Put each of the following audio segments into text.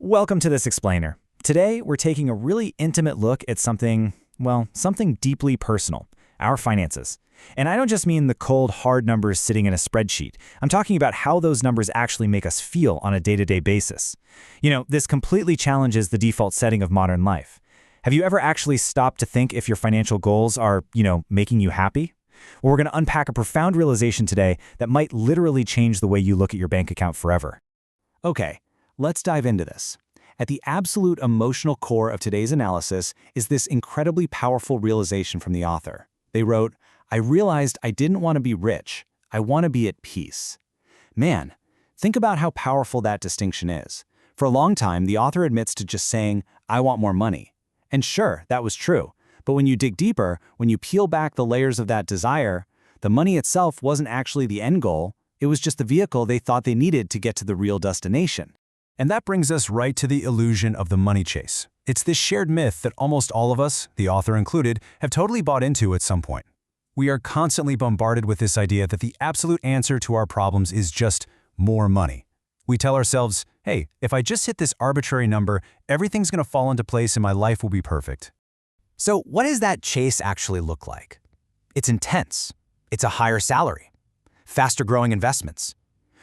Welcome to This Explainer. Today, we're taking a really intimate look at something deeply personal, our finances. And I don't just mean the cold, hard numbers sitting in a spreadsheet. I'm talking about how those numbers actually make us feel on a day-to-day basis. This completely challenges the default setting of modern life. Have you ever actually stopped to think if your financial goals are, making you happy? Well, we're going to unpack a profound realization today that might literally change the way you look at your bank account forever. Okay, let's dive into this. At the absolute emotional core of today's analysis is this incredibly powerful realization from the author. They wrote, "I realized I didn't want to be rich. I want to be at peace." Man, think about how powerful that distinction is. For a long time, the author admits to just saying, "I want more money." And sure, that was true. But when you dig deeper, when you peel back the layers of that desire, the money itself wasn't actually the end goal. It was just the vehicle they thought they needed to get to the real destination. And that brings us right to the illusion of the money chase. It's this shared myth that almost all of us, the author included, have totally bought into at some point. We are constantly bombarded with this idea that the absolute answer to our problems is just more money. We tell ourselves, hey, if I just hit this arbitrary number, everything's going to fall into place and my life will be perfect. So what does that chase actually look like? It's intense. It's a higher salary, faster growing investments,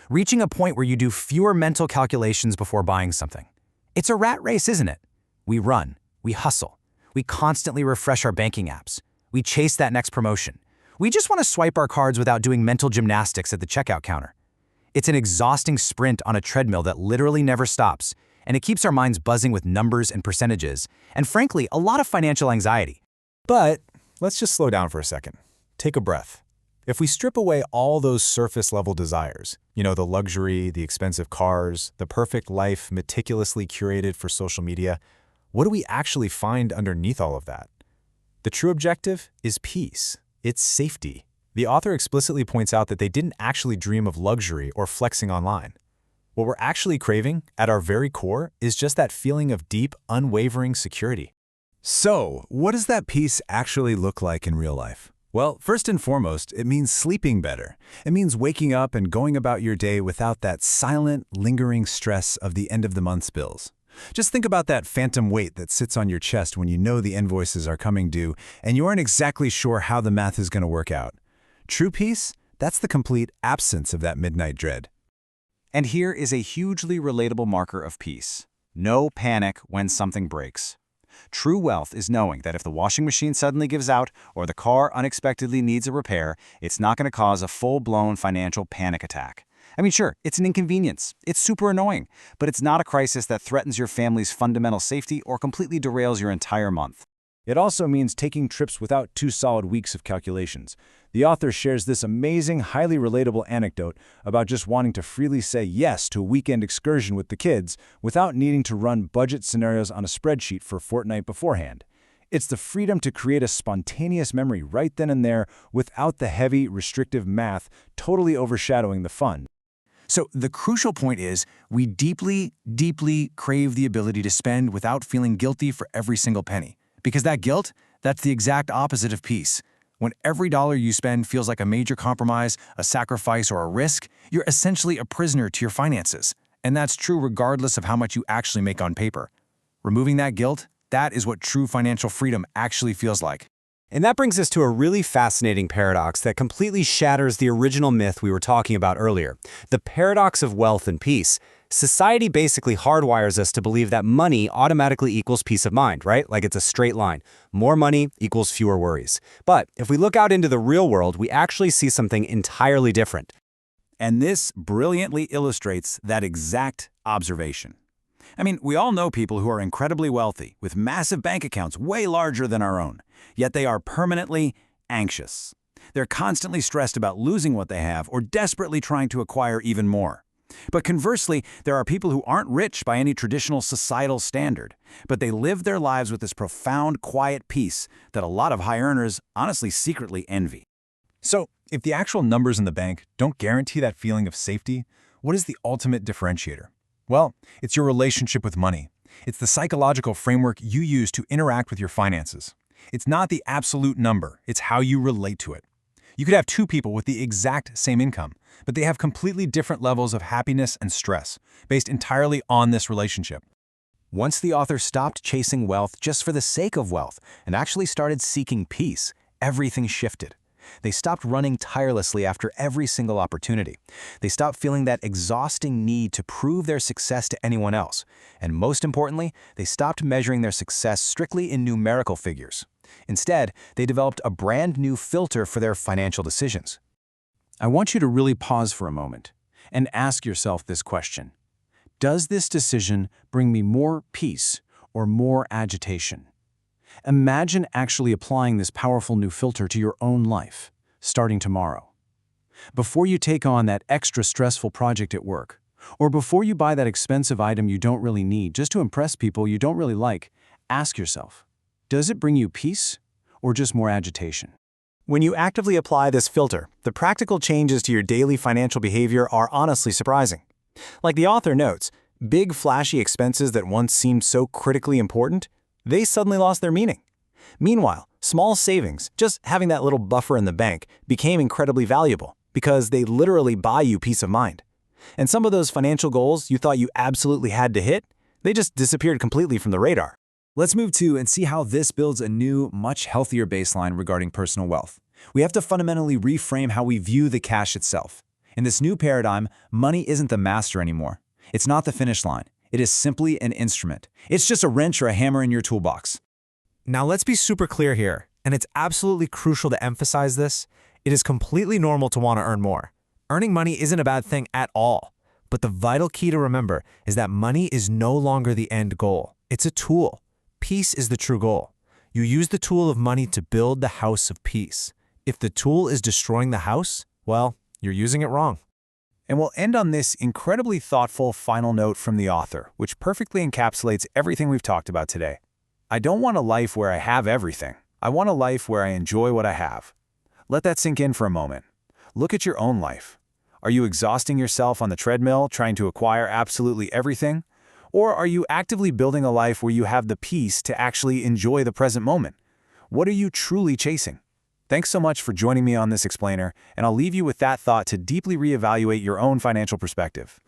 reaching a point where you do fewer mental calculations before buying something. It's a rat race, isn't it? We run, we hustle, we constantly refresh our banking apps, we chase that next promotion. We just want to swipe our cards without doing mental gymnastics at the checkout counter. It's an exhausting sprint on a treadmill that literally never stops, and it keeps our minds buzzing with numbers and percentages, and frankly, a lot of financial anxiety. But let's just slow down for a second. Take a breath. If we strip away all those surface-level desires, the luxury, the expensive cars, the perfect life meticulously curated for social media, what do we actually find underneath all of that? The true objective is peace. It's safety. The author explicitly points out that they didn't actually dream of luxury or flexing online. What we're actually craving, at our very core, is just that feeling of deep, unwavering security. So, what does that peace actually look like in real life? Well, first and foremost, it means sleeping better. It means waking up and going about your day without that silent, lingering stress of the end-of-the-month's bills. Just think about that phantom weight that sits on your chest when you know the invoices are coming due and you aren't exactly sure how the math is going to work out. True peace? That's the complete absence of that midnight dread. And here is a hugely relatable marker of peace. No panic when something breaks. True wealth is knowing that if the washing machine suddenly gives out or the car unexpectedly needs a repair, it's not going to cause a full-blown financial panic attack. I mean, sure, it's an inconvenience. It's super annoying, but it's not a crisis that threatens your family's fundamental safety or completely derails your entire month. It also means taking trips without 2 solid weeks of calculations. The author shares this amazing, highly relatable anecdote about just wanting to freely say yes to a weekend excursion with the kids without needing to run budget scenarios on a spreadsheet for a fortnight beforehand. It's the freedom to create a spontaneous memory right then and there without the heavy, restrictive math totally overshadowing the fun. So the crucial point is we deeply, deeply crave the ability to spend without feeling guilty for every single penny. Because that guilt, that's the exact opposite of peace. When every dollar you spend feels like a major compromise, a sacrifice, or a risk, you're essentially a prisoner to your finances. And that's true regardless of how much you actually make on paper. Removing that guilt, that is what true financial freedom actually feels like. And that brings us to a really fascinating paradox that completely shatters the original myth we were talking about earlier, the paradox of wealth and peace. Society basically hardwires us to believe that money automatically equals peace of mind, right? Like it's a straight line. More money equals fewer worries. But if we look out into the real world, we actually see something entirely different. And this brilliantly illustrates that exact observation. I mean, we all know people who are incredibly wealthy, with massive bank accounts way larger than our own, yet they are permanently anxious. They're constantly stressed about losing what they have or desperately trying to acquire even more. But conversely, there are people who aren't rich by any traditional societal standard, but they live their lives with this profound, quiet peace that a lot of high earners honestly secretly envy. So, if the actual numbers in the bank don't guarantee that feeling of safety, what is the ultimate differentiator? Well, it's your relationship with money. It's the psychological framework you use to interact with your finances. It's not the absolute number, it's how you relate to it. You could have 2 people with the exact same income, but they have completely different levels of happiness and stress, based entirely on this relationship. Once the author stopped chasing wealth just for the sake of wealth and actually started seeking peace, everything shifted. They stopped running tirelessly after every single opportunity. They stopped feeling that exhausting need to prove their success to anyone else. And most importantly, they stopped measuring their success strictly in numerical figures. Instead, they developed a brand new filter for their financial decisions. I want you to really pause for a moment and ask yourself this question. Does this decision bring me more peace or more agitation? Imagine actually applying this powerful new filter to your own life, starting tomorrow. Before you take on that extra stressful project at work, or before you buy that expensive item you don't really need just to impress people you don't really like, ask yourself, does it bring you peace or just more agitation? When you actively apply this filter, the practical changes to your daily financial behavior are honestly surprising. Like the author notes, big flashy expenses that once seemed so critically important, they suddenly lost their meaning. Meanwhile, small savings, just having that little buffer in the bank, became incredibly valuable because they literally buy you peace of mind. And some of those financial goals you thought you absolutely had to hit, they just disappeared completely from the radar. Let's move to and see how this builds a new, much healthier baseline regarding personal wealth. We have to fundamentally reframe how we view the cash itself. In this new paradigm, money isn't the master anymore. It's not the finish line. It is simply an instrument. It's just a wrench or a hammer in your toolbox. Now let's be super clear here, and it's absolutely crucial to emphasize this. It is completely normal to want to earn more. Earning money isn't a bad thing at all. But the vital key to remember is that money is no longer the end goal. It's a tool. Peace is the true goal. You use the tool of money to build the house of peace. If the tool is destroying the house, well, you're using it wrong. And we'll end on this incredibly thoughtful final note from the author, which perfectly encapsulates everything we've talked about today. I don't want a life where I have everything. I want a life where I enjoy what I have. Let that sink in for a moment. Look at your own life. Are you exhausting yourself on the treadmill trying to acquire absolutely everything? Or are you actively building a life where you have the peace to actually enjoy the present moment? What are you truly chasing? Thanks so much for joining me on this explainer, and I'll leave you with that thought to deeply reevaluate your own financial perspective.